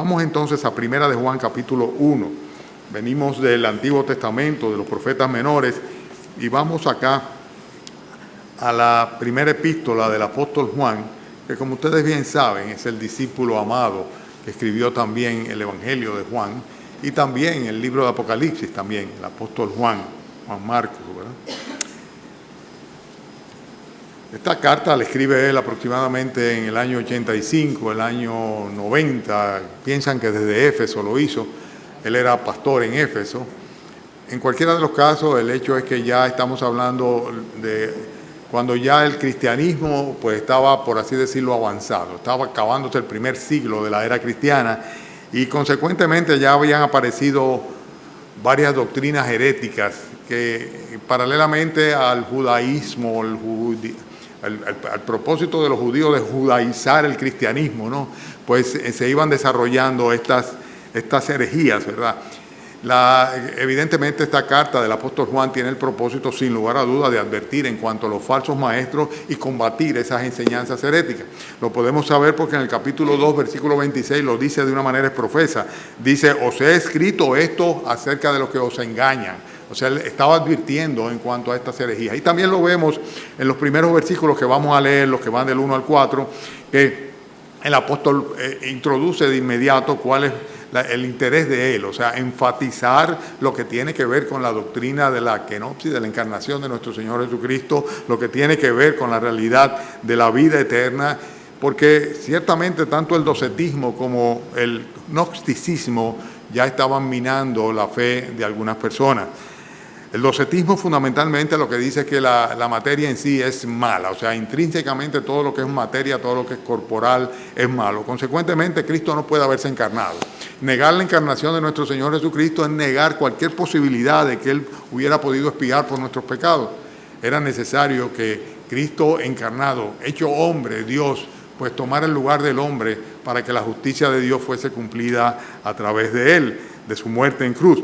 Vamos entonces a Primera de Juan, capítulo 1. Venimos del Antiguo Testamento, de los profetas menores, y vamos acá a la primera epístola del apóstol Juan, que como ustedes bien saben es el discípulo amado que escribió también el Evangelio de Juan y también el libro de Apocalipsis también, el apóstol Juan Marcos, ¿verdad? Esta carta la escribe él aproximadamente en el año 85, el año 90, piensan que desde Éfeso lo hizo, él era pastor en Éfeso. En cualquiera de los casos, el hecho es que ya estamos hablando de cuando ya el cristianismo pues estaba, por así decirlo, avanzado, estaba acabándose el primer siglo de la era cristiana y consecuentemente ya habían aparecido varias doctrinas heréticas que paralelamente al judaísmo, al propósito de los judíos de judaizar el cristianismo, ¿no? Pues se iban desarrollando estas herejías, ¿verdad? Evidentemente esta carta del apóstol Juan tiene el propósito, sin lugar a duda, de advertir en cuanto a los falsos maestros y combatir esas enseñanzas heréticas. Lo podemos saber porque en el capítulo 2, versículo 26, lo dice de una manera profesa. Dice, os he escrito esto acerca de los que os engañan. O sea, él estaba advirtiendo en cuanto a estas herejías. Y también lo vemos en los primeros versículos que vamos a leer, los que van del 1 al 4, que el apóstol introduce de inmediato cuál es el interés de él, o sea, enfatizar lo que tiene que ver con la doctrina de la kenopsis, de la encarnación de nuestro Señor Jesucristo, lo que tiene que ver con la realidad de la vida eterna, porque ciertamente tanto el docetismo como el gnosticismo ya estaban minando la fe de algunas personas. El docetismo fundamentalmente lo que dice es que la materia en sí es mala, o sea, intrínsecamente todo lo que es materia, todo lo que es corporal es malo. Consecuentemente, Cristo no puede haberse encarnado. Negar la encarnación de nuestro Señor Jesucristo es negar cualquier posibilidad de que Él hubiera podido expiar por nuestros pecados. Era necesario que Cristo encarnado, hecho hombre, Dios, pues tomara el lugar del hombre para que la justicia de Dios fuese cumplida a través de Él, de su muerte en cruz.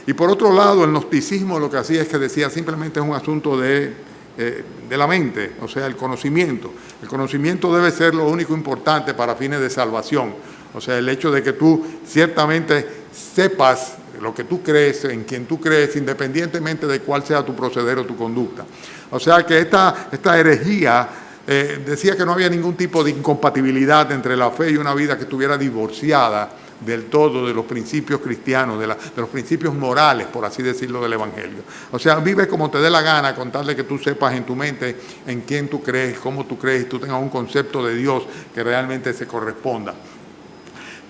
Y por otro lado, el gnosticismo lo que hacía es que decía simplemente es un asunto de la mente, o sea, el conocimiento. El conocimiento debe ser lo único importante para fines de salvación. O sea, el hecho de que tú ciertamente sepas lo que tú crees, en quien tú crees, independientemente de cuál sea tu proceder o tu conducta. O sea, que esta herejía decía que no había ningún tipo de incompatibilidad entre la fe y una vida que estuviera divorciada del todo de los principios cristianos, de los principios morales, por así decirlo, del Evangelio. O sea, vive como te dé la gana, con tal de que tú sepas en tu mente en quién tú crees, cómo tú crees, y tú tengas un concepto de Dios que realmente se corresponda.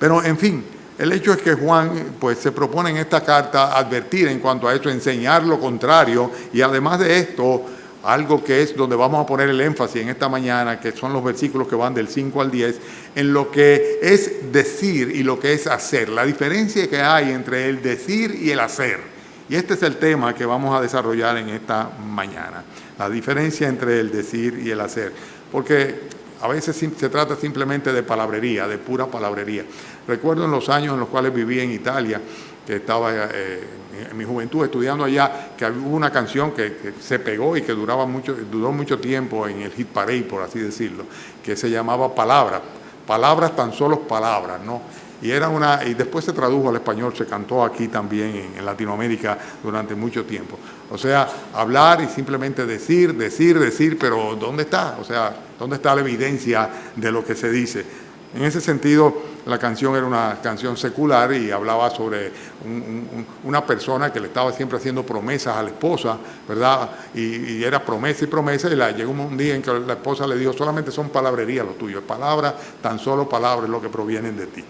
Pero, en fin, el hecho es que Juan pues, se propone en esta carta advertir en cuanto a eso, enseñar lo contrario, y además de esto, algo que es donde vamos a poner el énfasis en esta mañana, que son los versículos que van del 5 al 10, en lo que es decir y lo que es hacer, la diferencia que hay entre el decir y el hacer. Y este es el tema que vamos a desarrollar en esta mañana, la diferencia entre el decir y el hacer, porque a veces se trata simplemente de palabrería, de pura palabrería. Recuerdo en los años en los cuales viví en Italia, que estaba en mi juventud estudiando allá, que hubo una canción que se pegó y que duró mucho tiempo en el hit parade, por así decirlo, que se llamaba Palabras tan solo palabras, ¿no? Y después se tradujo al español, se cantó aquí también en Latinoamérica durante mucho tiempo. O sea, hablar y simplemente decir, pero ¿dónde está? O sea, ¿dónde está la evidencia de lo que se dice? En ese sentido, la canción era una canción secular y hablaba sobre una persona que le estaba siempre haciendo promesas a la esposa, ¿verdad? Y era promesa y promesa, y llegó un día en que la esposa le dijo, solamente son palabrerías lo tuyo, palabras, tan solo palabras lo que provienen de ti.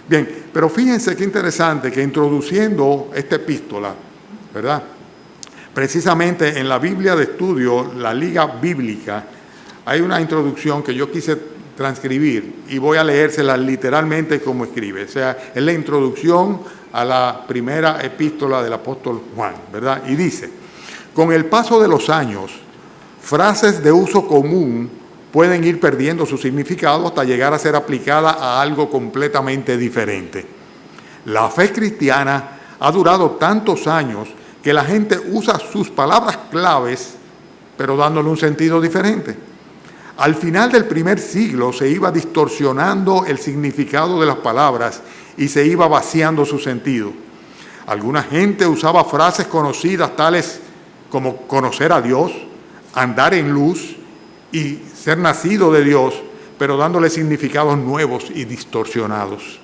Bien, pero fíjense qué interesante que introduciendo esta epístola, ¿verdad? Precisamente en la Biblia de estudio, la Liga Bíblica, hay una introducción que yo quise transcribir y voy a leérsela literalmente como escribe. O sea, es la introducción a la primera epístola del apóstol Juan, ¿verdad? Y dice, con el paso de los años, frases de uso común pueden ir perdiendo su significado hasta llegar a ser aplicadas a algo completamente diferente. La fe cristiana ha durado tantos años que la gente usa sus palabras claves, pero dándole un sentido diferente. Al final del primer siglo se iba distorsionando el significado de las palabras y se iba vaciando su sentido. Alguna gente usaba frases conocidas tales como conocer a Dios, andar en luz y ser nacido de Dios, pero dándole significados nuevos y distorsionados.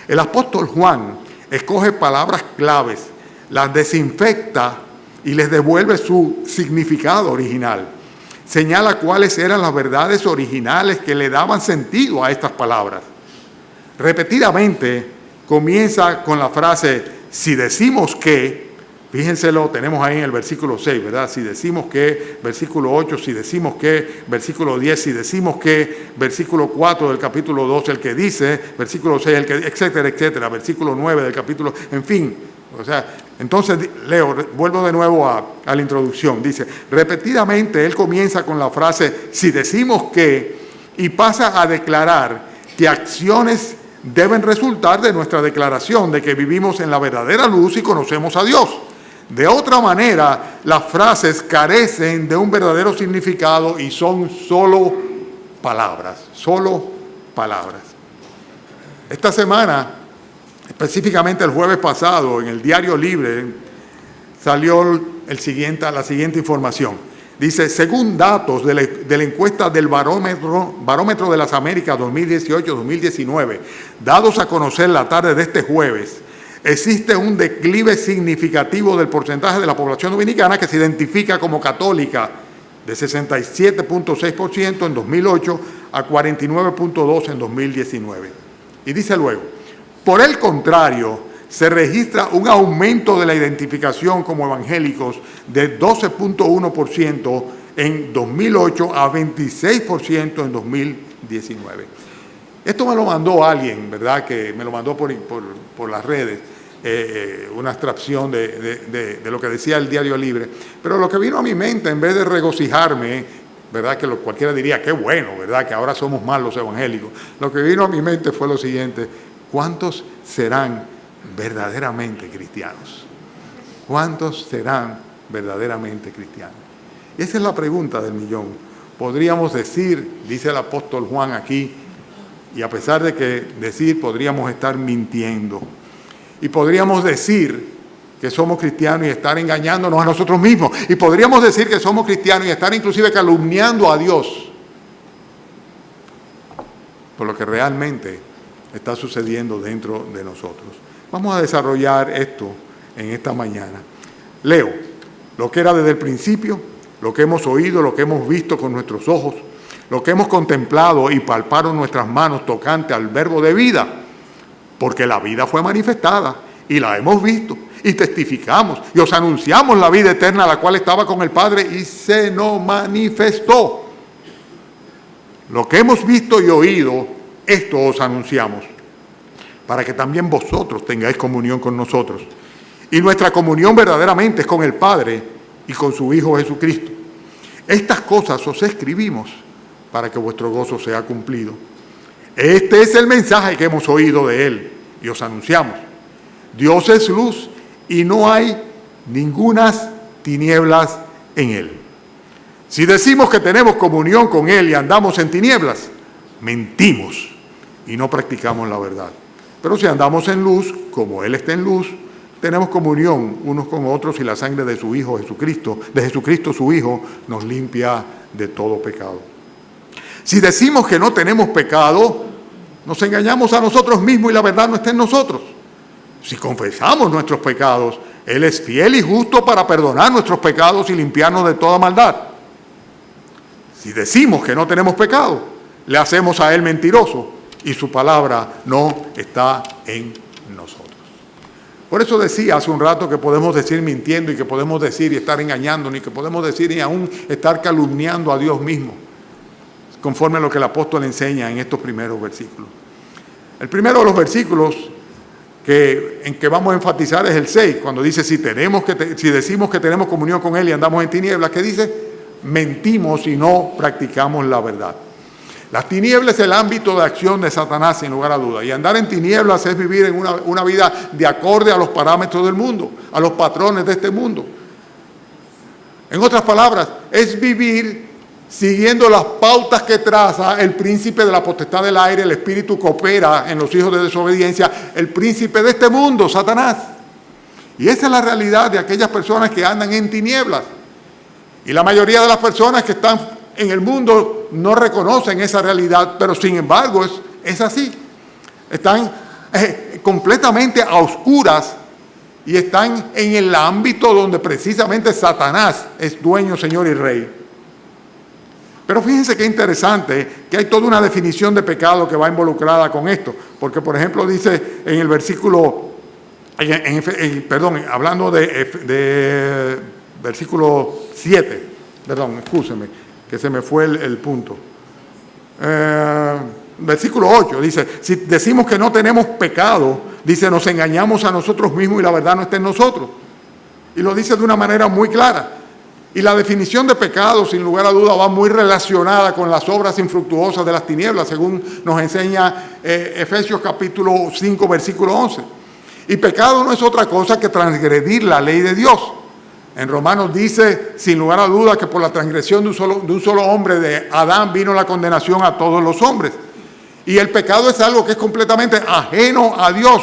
El apóstol Juan escoge palabras claves, las desinfecta y les devuelve su significado original. Señala cuáles eran las verdades originales que le daban sentido a estas palabras. Repetidamente comienza con la frase, si decimos que, fíjense, lo tenemos ahí en el versículo 6, ¿verdad? Si decimos que, versículo 8, si decimos que, versículo 10, si decimos que, versículo 4 del capítulo 2, el que dice, versículo 6, el que, etcétera, etcétera, versículo 9 del capítulo, en fin. O sea, entonces leo, vuelvo de nuevo a la introducción. Dice, repetidamente él comienza con la frase, si decimos que, y pasa a declarar que acciones deben resultar de nuestra declaración de que vivimos en la verdadera luz y conocemos a Dios. De otra manera, las frases carecen de un verdadero significado y son solo palabras, solo palabras. Esta semana, específicamente el jueves pasado, en el Diario Libre, salió la siguiente información. Dice, según datos de la encuesta del Barómetro de las Américas 2018-2019, dados a conocer la tarde de este jueves, existe un declive significativo del porcentaje de la población dominicana que se identifica como católica, de 67.6% en 2008 a 49.2% en 2019. Y dice luego, por el contrario, se registra un aumento de la identificación como evangélicos de 12.1% en 2008 a 26% en 2019. Esto me lo mandó alguien, ¿verdad? Que me lo mandó por las redes, una extracción de lo que decía el Diario Libre. Pero lo que vino a mi mente, en vez de regocijarme, ¿verdad? Que cualquiera diría, qué bueno, ¿verdad? Que ahora somos más los evangélicos. Lo que vino a mi mente fue lo siguiente, ¿cuántos serán verdaderamente cristianos? ¿Cuántos serán verdaderamente cristianos? Y esa es la pregunta del millón. Podríamos decir, dice el apóstol Juan aquí, y a pesar de que decir, podríamos estar mintiendo. Y podríamos decir que somos cristianos y estar engañándonos a nosotros mismos. Y podríamos decir que somos cristianos y estar inclusive calumniando a Dios por lo que realmente está sucediendo dentro de nosotros. Vamos a desarrollar esto en esta mañana. Leo lo que era desde el principio, lo que hemos oído, lo que hemos visto con nuestros ojos, lo que hemos contemplado y palparon nuestras manos tocante al verbo de vida, porque la vida fue manifestada y la hemos visto y testificamos y os anunciamos la vida eterna, la cual estaba con el Padre y se nos manifestó. Lo que hemos visto y oído, esto os anunciamos, para que también vosotros tengáis comunión con nosotros. Y nuestra comunión verdaderamente es con el Padre y con su Hijo Jesucristo. Estas cosas os escribimos para que vuestro gozo sea cumplido. Este es el mensaje que hemos oído de Él y os anunciamos. Dios es luz y no hay ningunas tinieblas en Él. Si decimos que tenemos comunión con Él y andamos en tinieblas, mentimos y no practicamos la verdad. Pero si andamos en luz, como Él está en luz, tenemos comunión unos con otros y la sangre de su Hijo Jesucristo, de Jesucristo su Hijo, nos limpia de todo pecado. Si decimos que no tenemos pecado, nos engañamos a nosotros mismos y la verdad no está en nosotros. Si confesamos nuestros pecados, Él es fiel y justo para perdonar nuestros pecados y limpiarnos de toda maldad. Si decimos que no tenemos pecado, le hacemos a Él mentiroso y su palabra no está en nosotros. Por eso decía hace un rato que podemos decir mintiendo y que podemos decir y estar engañándonos y que podemos decir y aún estar calumniando a Dios mismo, conforme a lo que el apóstol enseña en estos primeros versículos. El primero de los versículos en que vamos a enfatizar es el 6, cuando dice, si decimos que tenemos comunión con Él y andamos en tinieblas, que dice, mentimos y no practicamos la verdad. Las tinieblas es el ámbito de acción de Satanás, sin lugar a dudas. Y andar en tinieblas es vivir en una vida de acorde a los parámetros del mundo, a los patrones de este mundo. En otras palabras, es vivir siguiendo las pautas que traza el príncipe de la potestad del aire, el espíritu que opera en los hijos de desobediencia, el príncipe de este mundo, Satanás. Y esa es la realidad de aquellas personas que andan en tinieblas. Y la mayoría de las personas que están en el mundo no reconocen esa realidad, pero sin embargo es así. Están completamente a oscuras y están en el ámbito donde precisamente Satanás es dueño, señor y rey. Pero fíjense qué interesante que hay toda una definición de pecado que va involucrada con esto. Porque, por ejemplo, dice en el versículo, hablando de versículo 7, excúsenme, que se me fue el punto. Versículo 8 dice, si decimos que no tenemos pecado, dice, nos engañamos a nosotros mismos y la verdad no está en nosotros. Y lo dice de una manera muy clara. Y la definición de pecado, sin lugar a duda, va muy relacionada con las obras infructuosas de las tinieblas, según nos enseña Efesios capítulo 5, versículo 11. Y pecado no es otra cosa que transgredir la ley de Dios. En Romanos dice, sin lugar a duda, que por la transgresión de un solo hombre, de Adán, vino la condenación a todos los hombres. Y el pecado es algo que es completamente ajeno a Dios.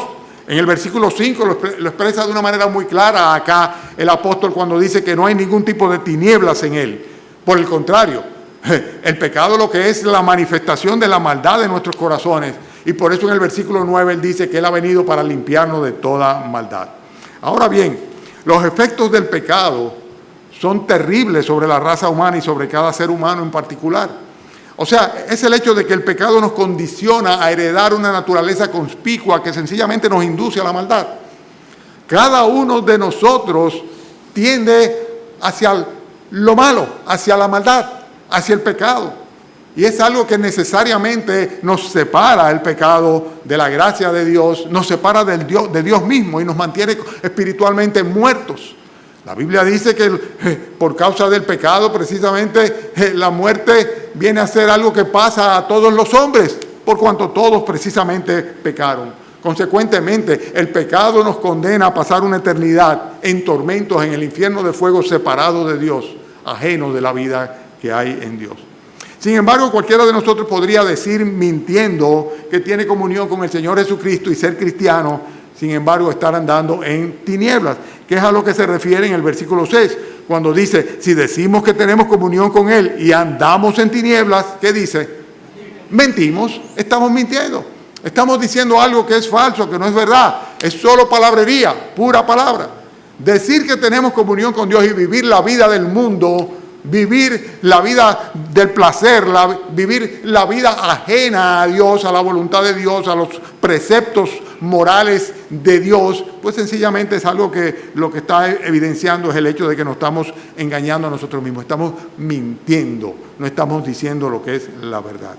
En el versículo 5 lo expresa de una manera muy clara acá el apóstol cuando dice que no hay ningún tipo de tinieblas en él. Por el contrario, el pecado lo que es la manifestación de la maldad de nuestros corazones. Y por eso en el versículo 9 él dice que él ha venido para limpiarnos de toda maldad. Ahora bien, los efectos del pecado son terribles sobre la raza humana y sobre cada ser humano en particular. O sea, es el hecho de que el pecado nos condiciona a heredar una naturaleza conspicua que sencillamente nos induce a la maldad. Cada uno de nosotros tiende hacia lo malo, hacia la maldad, hacia el pecado. Y es algo que necesariamente nos separa el pecado de la gracia de Dios, nos separa de Dios mismo y nos mantiene espiritualmente muertos. La Biblia dice que por causa del pecado, precisamente, la muerte viene a ser algo que pasa a todos los hombres, por cuanto todos precisamente pecaron. Consecuentemente, el pecado nos condena a pasar una eternidad en tormentos en el infierno de fuego, separado de Dios, ajeno de la vida que hay en Dios. Sin embargo, cualquiera de nosotros podría decir, mintiendo, que tiene comunión con el Señor Jesucristo y ser cristiano, sin embargo, estar andando en tinieblas, que es a lo que se refiere en el versículo 6, cuando dice, si decimos que tenemos comunión con Él y andamos en tinieblas, ¿qué dice? Mentimos, estamos mintiendo, estamos diciendo algo que es falso, que no es verdad, es solo palabrería, pura palabra. Decir que tenemos comunión con Dios y vivir la vida del mundo, vivir la vida del placer, vivir la vida ajena a Dios, a la voluntad de Dios, a los preceptos morales de Dios, pues sencillamente es algo que lo que está evidenciando es el hecho de que nos estamos engañando a nosotros mismos, estamos mintiendo, no estamos diciendo lo que es la verdad.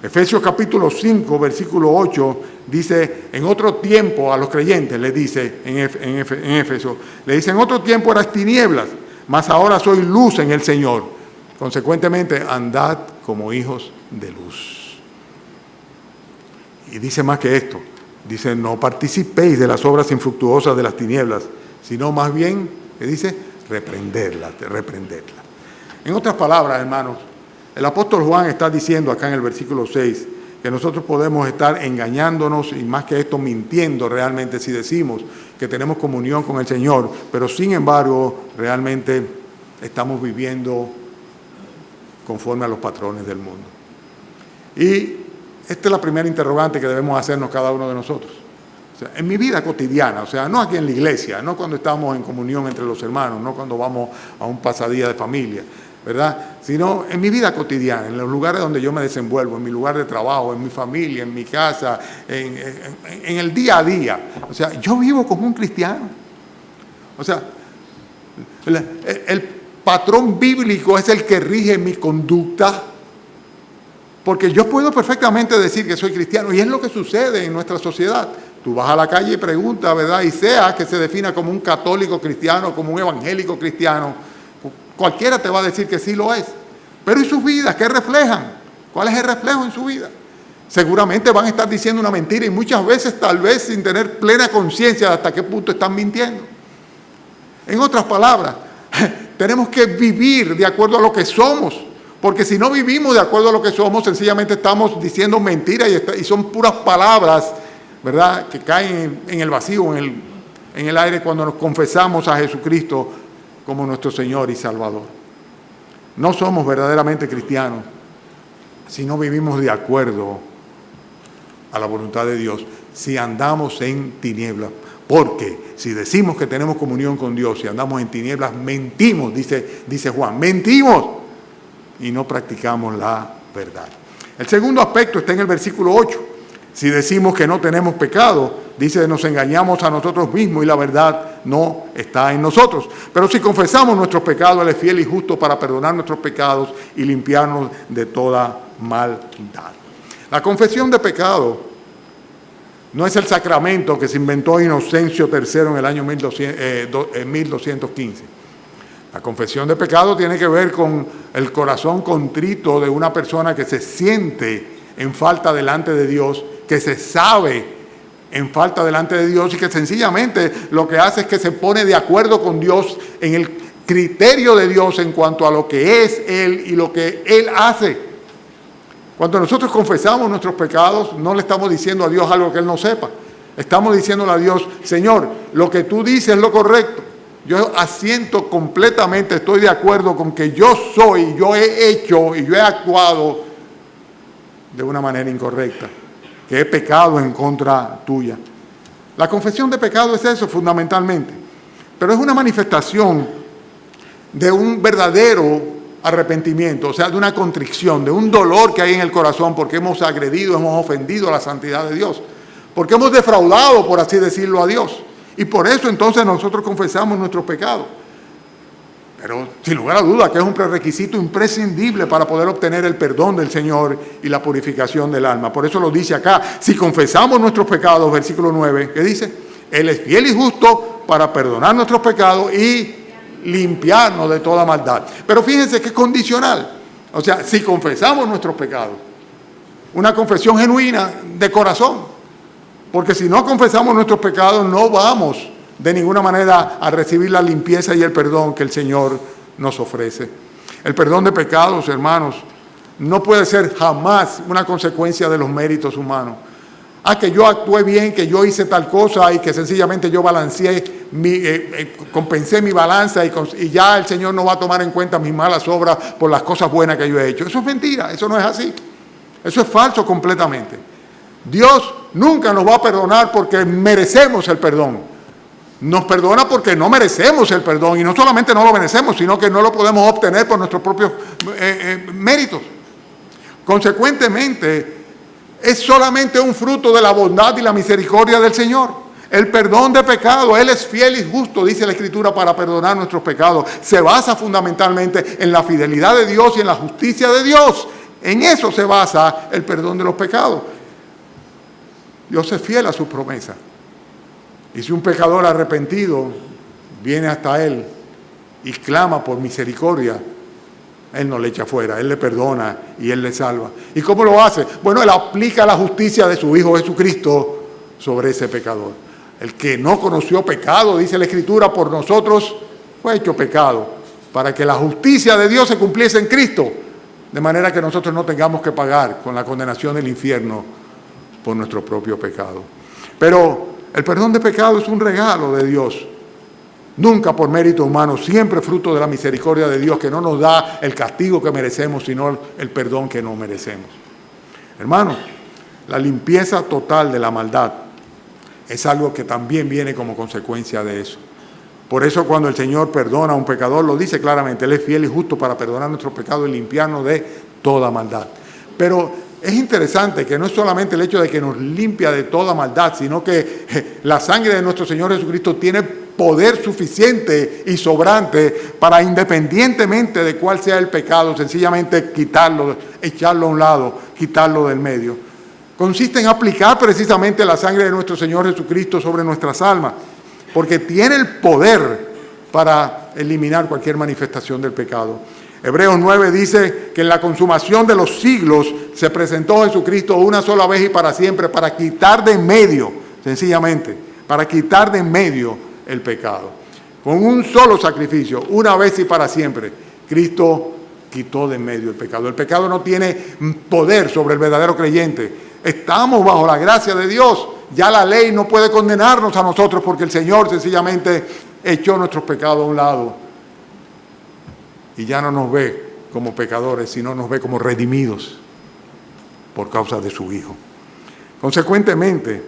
Efesios capítulo 5, versículo 8, dice, en otro tiempo a los creyentes, les dice en Efesios, le dice, en otro tiempo eras tinieblas, mas ahora soy luz en el Señor. Consecuentemente, andad como hijos de luz. Y dice más que esto. Dice, no participéis de las obras infructuosas de las tinieblas, sino más bien, ¿qué dice? Reprenderlas. En otras palabras, hermanos, el apóstol Juan está diciendo acá en el versículo 6 que nosotros podemos estar engañándonos y más que esto mintiendo realmente si decimos que tenemos comunión con el Señor, pero sin embargo realmente estamos viviendo conforme a los patrones del mundo. Y esta es la primera interrogante que debemos hacernos cada uno de nosotros. O sea, en mi vida cotidiana, o sea, no aquí en la iglesia, no cuando estamos en comunión entre los hermanos, no cuando vamos a un pasadía de familia, ¿verdad? Sino en mi vida cotidiana, en los lugares donde yo me desenvuelvo, en mi lugar de trabajo, en mi familia, en mi casa, en el día a día. O sea, yo vivo como un cristiano. O sea, el patrón bíblico es el que rige mi conducta, porque yo puedo perfectamente decir que soy cristiano, y es lo que sucede en nuestra sociedad. Tú vas a la calle y preguntas, ¿verdad? Y sea que se defina como un católico cristiano, como un evangélico cristiano, cualquiera te va a decir que sí lo es. Pero ¿y sus vidas? ¿Qué reflejan? ¿Cuál es el reflejo en su vida? Seguramente van a estar diciendo una mentira y muchas veces tal vez sin tener plena conciencia de hasta qué punto están mintiendo. En otras palabras, tenemos que vivir de acuerdo a lo que somos, Porque si no vivimos de acuerdo a lo que somos, sencillamente estamos diciendo mentiras y son puras palabras, ¿verdad?, que caen en el vacío, en el aire cuando nos confesamos a Jesucristo como nuestro Señor y Salvador. No somos verdaderamente cristianos si no vivimos de acuerdo a la voluntad de Dios, si andamos en tinieblas. Porque si decimos que tenemos comunión con Dios y andamos en tinieblas, mentimos, dice Juan, mentimos y no practicamos la verdad. El segundo aspecto está en el versículo 8. Si decimos que no tenemos pecado, dice, nos engañamos a nosotros mismos y la verdad no está en nosotros. Pero si confesamos nuestros pecados, Él es fiel y justo para perdonar nuestros pecados y limpiarnos de toda maldad. La confesión de pecado no es el sacramento que se inventó Inocencio III en el año 1215. La confesión de pecado tiene que ver con el corazón contrito de una persona que se siente en falta delante de Dios, que se sabe en falta delante de Dios y que sencillamente lo que hace es que se pone de acuerdo con Dios en el criterio de Dios en cuanto a lo que es Él y lo que Él hace. Cuando nosotros confesamos nuestros pecados, no le estamos diciendo a Dios algo que Él no sepa. Estamos diciéndole a Dios, Señor, lo que tú dices es lo correcto. Yo asiento completamente, estoy de acuerdo con que yo soy, yo he hecho y yo he actuado de una manera incorrecta, que he pecado en contra tuya. La confesión de pecado es eso fundamentalmente, pero es una manifestación de un verdadero arrepentimiento, o sea, de una contrición, de un dolor que hay en el corazón porque hemos agredido, hemos ofendido a la santidad de Dios, porque hemos defraudado, por así decirlo, a Dios. Y por eso entonces nosotros confesamos nuestros pecados. Pero sin lugar a duda que es un prerequisito imprescindible para poder obtener el perdón del Señor y la purificación del alma. Por eso lo dice acá, si confesamos nuestros pecados, versículo 9, ¿qué dice? Él es fiel y justo para perdonar nuestros pecados y limpiarnos de toda maldad. Pero fíjense que es condicional. O sea, si confesamos nuestros pecados, una confesión genuina de corazón. Porque si no confesamos nuestros pecados, no vamos de ninguna manera a recibir la limpieza y el perdón que el Señor nos ofrece. El perdón de pecados, hermanos, no puede ser jamás una consecuencia de los méritos humanos. Que yo actué bien, que yo hice tal cosa y que sencillamente yo balanceé, compensé mi balanza y ya el Señor no va a tomar en cuenta mis malas obras por las cosas buenas que yo he hecho. Eso es mentira, eso no es así. Eso es falso completamente. Dios nunca nos va a perdonar porque merecemos el perdón. Nos perdona porque no merecemos el perdón, y no solamente no lo merecemos, sino que no lo podemos obtener por nuestros propios méritos. Consecuentemente, es solamente un fruto de la bondad y la misericordia del Señor. El perdón de pecado, Él es fiel y justo, dice la Escritura, para perdonar nuestros pecados. Se basa fundamentalmente en la fidelidad de Dios y en la justicia de Dios. En eso se basa el perdón de los pecados. Dios es fiel a sus promesas. Y si un pecador arrepentido viene hasta Él y clama por misericordia, Él no le echa fuera, Él le perdona y Él le salva. ¿Y cómo lo hace? Bueno, Él aplica la justicia de su Hijo Jesucristo sobre ese pecador. El que no conoció pecado, dice la Escritura, por nosotros fue hecho pecado, para que la justicia de Dios se cumpliese en Cristo, de manera que nosotros no tengamos que pagar con la condenación del infierno por nuestro propio pecado. Pero el perdón de pecado es un regalo de Dios, nunca por mérito humano, siempre fruto de la misericordia de Dios, que no nos da el castigo que merecemos, sino el perdón que no merecemos. Hermanos, la limpieza total de la maldad es algo que también viene como consecuencia de eso. Por eso cuando el Señor perdona a un pecador, lo dice claramente, Él es fiel y justo para perdonar nuestros pecados y limpiarnos de toda maldad. Pero es interesante que no es solamente el hecho de que nos limpia de toda maldad, sino que la sangre de nuestro Señor Jesucristo tiene poder suficiente y sobrante para, independientemente de cuál sea el pecado, sencillamente quitarlo, echarlo a un lado, quitarlo del medio. Consiste en aplicar precisamente la sangre de nuestro Señor Jesucristo sobre nuestras almas, porque tiene el poder para eliminar cualquier manifestación del pecado. Hebreos 9 dice que en la consumación de los siglos se presentó Jesucristo una sola vez y para siempre para quitar de en medio, sencillamente, para quitar de en medio el pecado. Con un solo sacrificio, una vez y para siempre, Cristo quitó de en medio el pecado. El pecado no tiene poder sobre el verdadero creyente. Estamos bajo la gracia de Dios. Ya la ley no puede condenarnos a nosotros porque el Señor sencillamente echó nuestros pecados a un lado. Y ya no nos ve como pecadores, sino nos ve como redimidos por causa de su Hijo. Consecuentemente,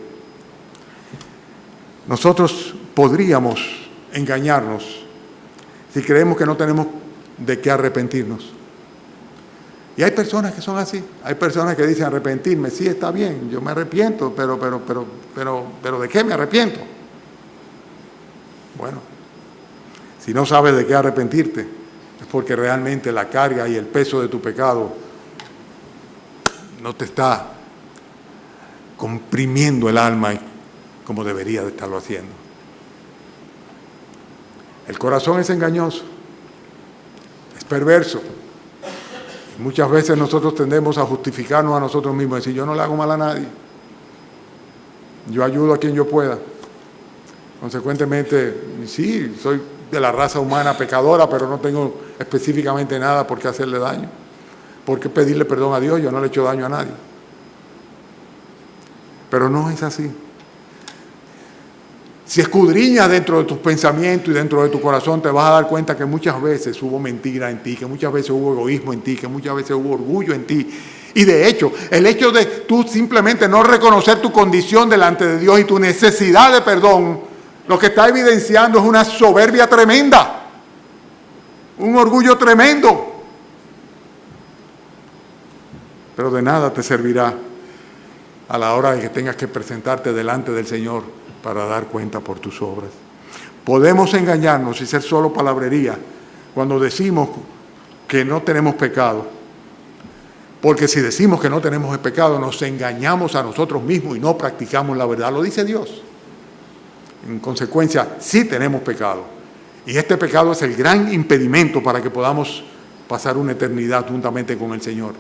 nosotros podríamos engañarnos si creemos que no tenemos de qué arrepentirnos. Y hay personas que son así. Hay personas que dicen arrepentirme. Sí, está bien, yo me arrepiento, pero ¿de qué me arrepiento? Bueno, si no sabes de qué arrepentirte, es porque realmente la carga y el peso de tu pecado no te está comprimiendo el alma como debería de estarlo haciendo. El corazón es engañoso, es perverso. Y muchas veces nosotros tendemos a justificarnos a nosotros mismos, decir, yo no le hago mal a nadie, yo ayudo a quien yo pueda. Consecuentemente, sí, soy de la raza humana pecadora, pero no tengo específicamente nada por qué hacerle daño. ¿Por qué pedirle perdón a Dios? Yo no le he hecho daño a nadie. Pero no es así. Si escudriñas dentro de tus pensamientos y dentro de tu corazón, te vas a dar cuenta que muchas veces hubo mentira en ti, que muchas veces hubo egoísmo en ti, que muchas veces hubo orgullo en ti. Y de hecho, el hecho de tú simplemente no reconocer tu condición delante de Dios y tu necesidad de perdón, lo que está evidenciando es una soberbia tremenda, un orgullo tremendo. Pero de nada te servirá a la hora de que tengas que presentarte delante del Señor para dar cuenta por tus obras. Podemos engañarnos y ser solo palabrería cuando decimos que no tenemos pecado. Porque si decimos que no tenemos pecado, nos engañamos a nosotros mismos y no practicamos la verdad. Lo dice Dios. En consecuencia, sí tenemos pecado. Y este pecado es el gran impedimento para que podamos pasar una eternidad juntamente con el Señor.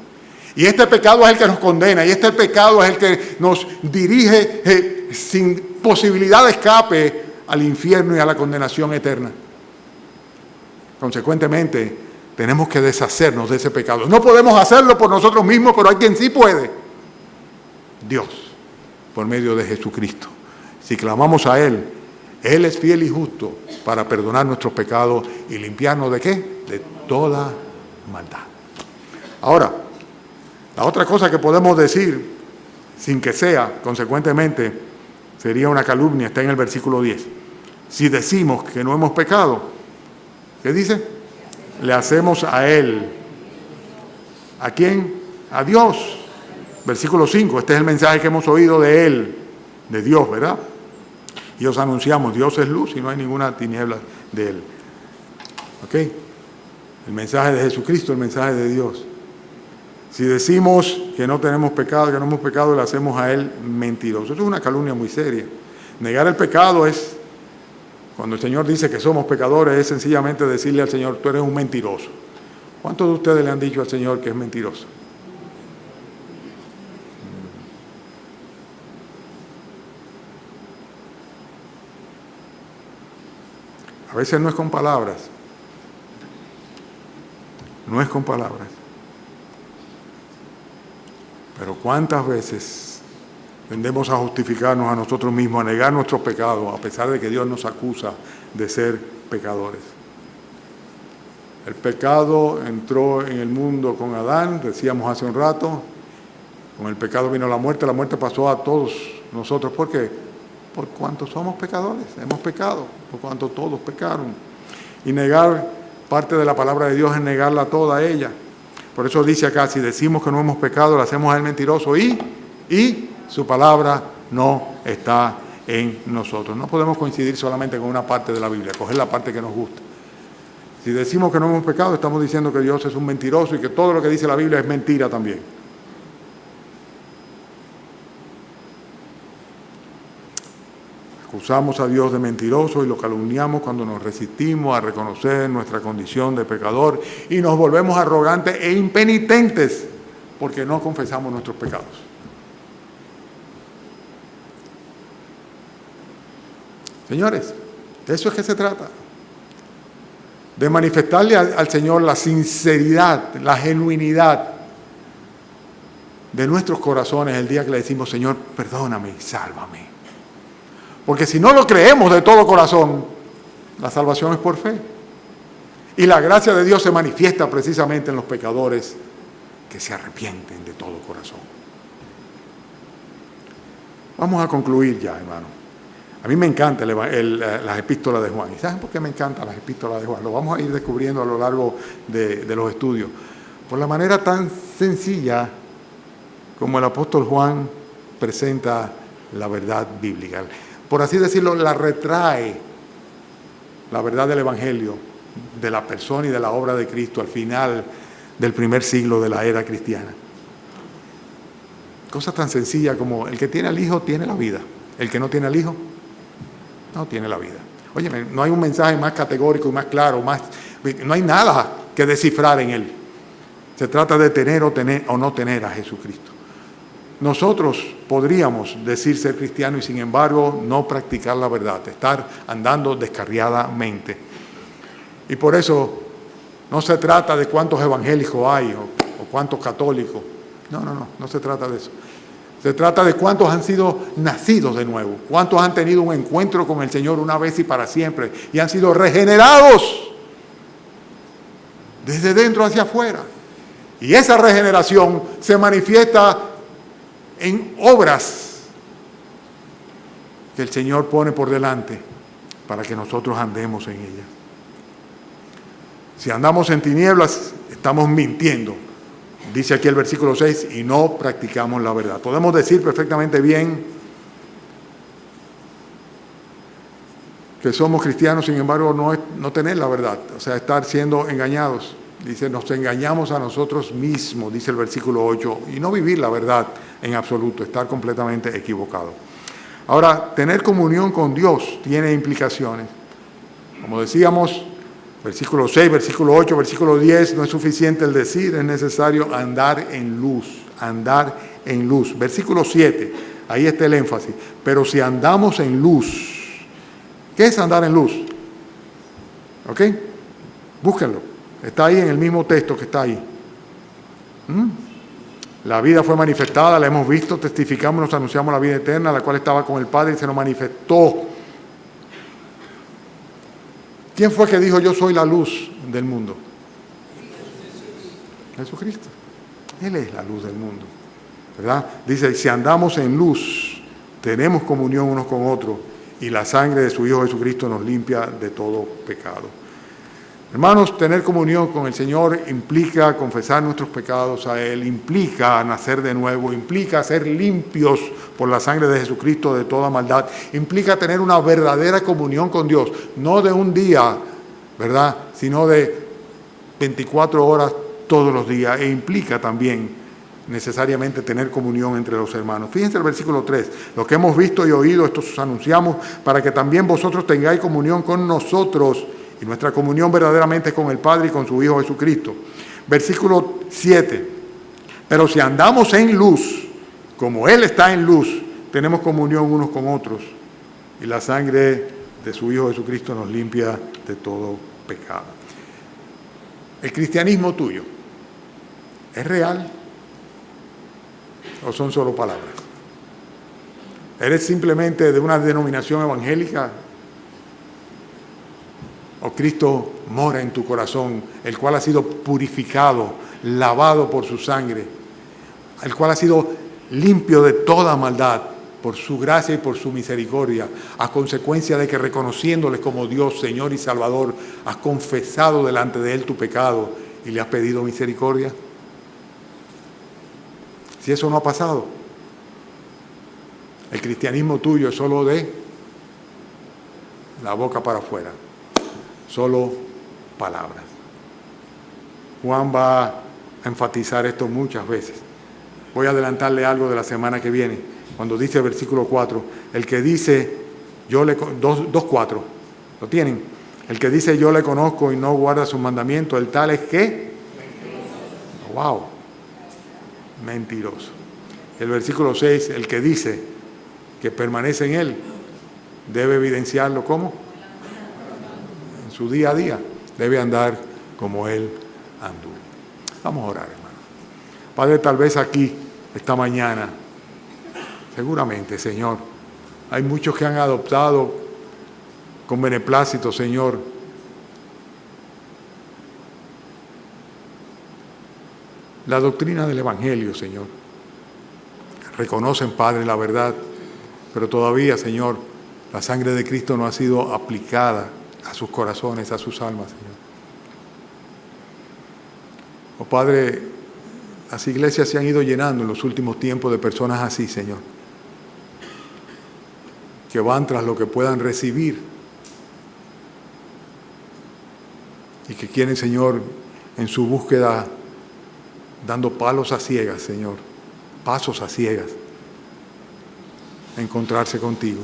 Y este pecado es el que nos condena, y este pecado es el que nos dirige sin posibilidad de escape al infierno y a la condenación eterna. Consecuentemente, tenemos que deshacernos de ese pecado. No podemos hacerlo por nosotros mismos, pero hay quien sí puede. Dios, por medio de Jesucristo. Si clamamos a Él, Él es fiel y justo para perdonar nuestros pecados y limpiarnos ¿de qué? De toda maldad. Ahora, la otra cosa que podemos decir, sin que sea, consecuentemente, sería una calumnia, está en el versículo 10. Si decimos que no hemos pecado, ¿qué dice? Le hacemos a Él. ¿A quién? A Dios. Versículo 5, este es el mensaje que hemos oído de Él, de Dios, ¿verdad? Y os anunciamos, Dios es luz y no hay ninguna tiniebla de Él. ¿Ok? El mensaje de Jesucristo, el mensaje de Dios. Si decimos que no tenemos pecado, que no hemos pecado, le hacemos a Él mentiroso. Eso es una calumnia muy seria. Negar el pecado es, cuando el Señor dice que somos pecadores, es sencillamente decirle al Señor, tú eres un mentiroso. ¿Cuántos de ustedes le han dicho al Señor que es mentiroso? A veces no es con palabras. No es con palabras. Pero ¿cuántas veces tendemos a justificarnos a nosotros mismos, a negar nuestros pecados, a pesar de que Dios nos acusa de ser pecadores? El pecado entró en el mundo con Adán, decíamos hace un rato, con el pecado vino la muerte pasó a todos nosotros. ¿Por qué? Por cuanto somos pecadores, hemos pecado, por cuanto todos pecaron. Y negar parte de la palabra de Dios es negarla toda a ella. Por eso dice acá, si decimos que no hemos pecado, le hacemos a Él mentiroso y su palabra no está en nosotros. No podemos coincidir solamente con una parte de la Biblia, coger la parte que nos gusta. Si decimos que no hemos pecado, estamos diciendo que Dios es un mentiroso y que todo lo que dice la Biblia es mentira también. Acusamos a Dios de mentiroso y lo calumniamos cuando nos resistimos a reconocer nuestra condición de pecador y nos volvemos arrogantes e impenitentes porque no confesamos nuestros pecados. Señores, de eso es que se trata. de manifestarle al Señor la sinceridad, la genuinidad de nuestros corazones el día que le decimos, Señor, perdóname y sálvame. Porque si no lo creemos de todo corazón, la salvación es por fe. Y la gracia de Dios se manifiesta precisamente en los pecadores que se arrepienten de todo corazón. Vamos a concluir ya, hermano. A mí me encantan las epístolas de Juan. ¿Y saben por qué me encantan las epístolas de Juan? Lo vamos a ir descubriendo a lo largo de los estudios. Por la manera tan sencilla como el apóstol Juan presenta la verdad bíblica. Por así decirlo, la retrae la verdad del Evangelio, de la persona y de la obra de Cristo al final del primer siglo de la era cristiana. Cosas tan sencillas como el que tiene al Hijo tiene la vida, el que no tiene al Hijo no tiene la vida. Oye, no hay un mensaje más categórico y más claro, no hay nada que descifrar en él. Se trata de tener o no tener a Jesucristo. Nosotros podríamos decir ser cristianos y sin embargo no practicar la verdad, estar andando descarriadamente. Y por eso no se trata de cuántos evangélicos hay o cuántos católicos. No se trata de eso. Se trata de cuántos han sido nacidos de nuevo, cuántos han tenido un encuentro con el Señor una vez y para siempre y han sido regenerados desde dentro hacia afuera. Y esa regeneración se manifiesta en obras que el Señor pone por delante para que nosotros andemos en ellas. Si andamos en tinieblas, estamos mintiendo. Dice aquí el versículo 6, y no practicamos la verdad. Podemos decir perfectamente bien que somos cristianos, sin embargo, no tener la verdad. O sea, estar siendo engañados. Dice, nos engañamos a nosotros mismos, dice el versículo 8, y no vivir la verdad en absoluto, estar completamente equivocado. Ahora, tener comunión con Dios tiene implicaciones. Como decíamos, versículo 6, versículo 8, versículo 10, no es suficiente el decir, es necesario andar en luz, andar en luz. Versículo 7, ahí está el énfasis. Pero si andamos en luz, ¿qué es andar en luz? ¿Ok? Búsquenlo. Está ahí en el mismo texto que está ahí. La vida fue manifestada, la hemos visto, testificamos, nos anunciamos la vida eterna, la cual estaba con el Padre y se nos manifestó. ¿Quién fue que dijo yo soy la luz del mundo? Jesucristo. Él es la luz del mundo, ¿verdad? Dice, si andamos en luz, tenemos comunión unos con otros y la sangre de su Hijo Jesucristo nos limpia de todo pecado. Hermanos, tener comunión con el Señor implica confesar nuestros pecados a Él, implica nacer de nuevo, implica ser limpios por la sangre de Jesucristo de toda maldad, implica tener una verdadera comunión con Dios, no de un día, ¿verdad?, sino de 24 horas todos los días, e implica también necesariamente tener comunión entre los hermanos. Fíjense el versículo 3, lo que hemos visto y oído, esto os anunciamos, para que también vosotros tengáis comunión con nosotros. Y nuestra comunión verdaderamente es con el Padre y con su Hijo Jesucristo. Versículo 7. Pero si andamos en luz, como Él está en luz, tenemos comunión unos con otros. Y la sangre de su Hijo Jesucristo nos limpia de todo pecado. ¿El cristianismo tuyo es real o son solo palabras? ¿Eres simplemente de una denominación evangélica? ¿O Cristo mora en tu corazón, el cual ha sido purificado, lavado por su sangre, el cual ha sido limpio de toda maldad por su gracia y por su misericordia, a consecuencia de que reconociéndole como Dios, Señor y Salvador, has confesado delante de Él tu pecado y le has pedido misericordia? Si eso no ha pasado, el cristianismo tuyo es solo de la boca para afuera. Solo palabras. Juan va a enfatizar esto muchas veces. Voy a adelantarle algo de la semana que viene, cuando dice el versículo 4, el que dice, 2:4, ¿lo tienen? El que dice yo le conozco y no guarda sus mandamientos, el tal es ¿qué? Wow, mentiroso. El versículo 6, el que dice que permanece en él, debe evidenciarlo ¿cómo? Su día a día. debe andar como Él anduvo. Vamos a orar, hermano. Padre, tal vez aquí, esta mañana, seguramente, Señor, hay muchos que han adoptado con beneplácito, Señor, la doctrina del Evangelio, Señor. Reconocen, Padre, la verdad, pero todavía, Señor, la sangre de Cristo no ha sido aplicada a sus corazones, a sus almas, Señor. Oh, Padre, las iglesias se han ido llenando en los últimos tiempos de personas así, Señor, que van tras lo que puedan recibir y que quieren, Señor, en su búsqueda, dando palos a ciegas, Señor, pasos a ciegas, encontrarse contigo.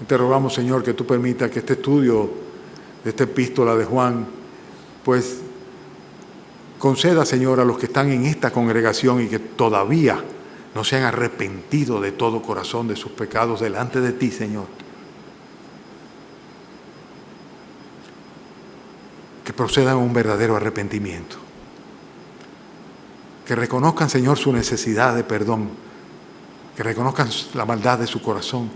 Te rogamos, Señor, que tú permitas que este estudio de esta epístola de Juan, pues, conceda, Señor, a los que están en esta congregación y que todavía no se han arrepentido de todo corazón de sus pecados delante de ti, Señor, que procedan a un verdadero arrepentimiento, que reconozcan, Señor, su necesidad de perdón, que reconozcan la maldad de su corazón.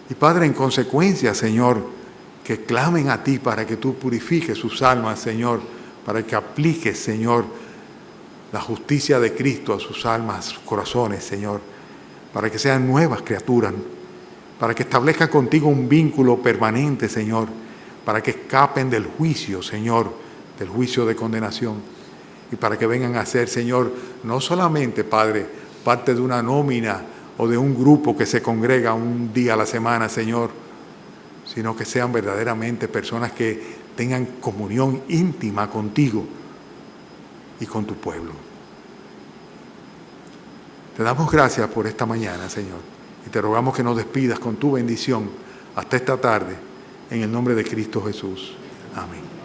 Y, Padre, en consecuencia, Señor, que clamen a ti para que tú purifiques sus almas, Señor, para que apliques, Señor, la justicia de Cristo a sus almas, a sus corazones, Señor, para que sean nuevas criaturas, para que establezcan contigo un vínculo permanente, Señor, para que escapen del juicio, Señor, del juicio de condenación, y para que vengan a ser, Señor, no solamente, Padre, parte de una nómina o de un grupo que se congrega un día a la semana, Señor, sino que sean verdaderamente personas que tengan comunión íntima contigo y con tu pueblo. Te damos gracias por esta mañana, Señor, y te rogamos que nos despidas con tu bendición hasta esta tarde, en el nombre de Cristo Jesús. Amén.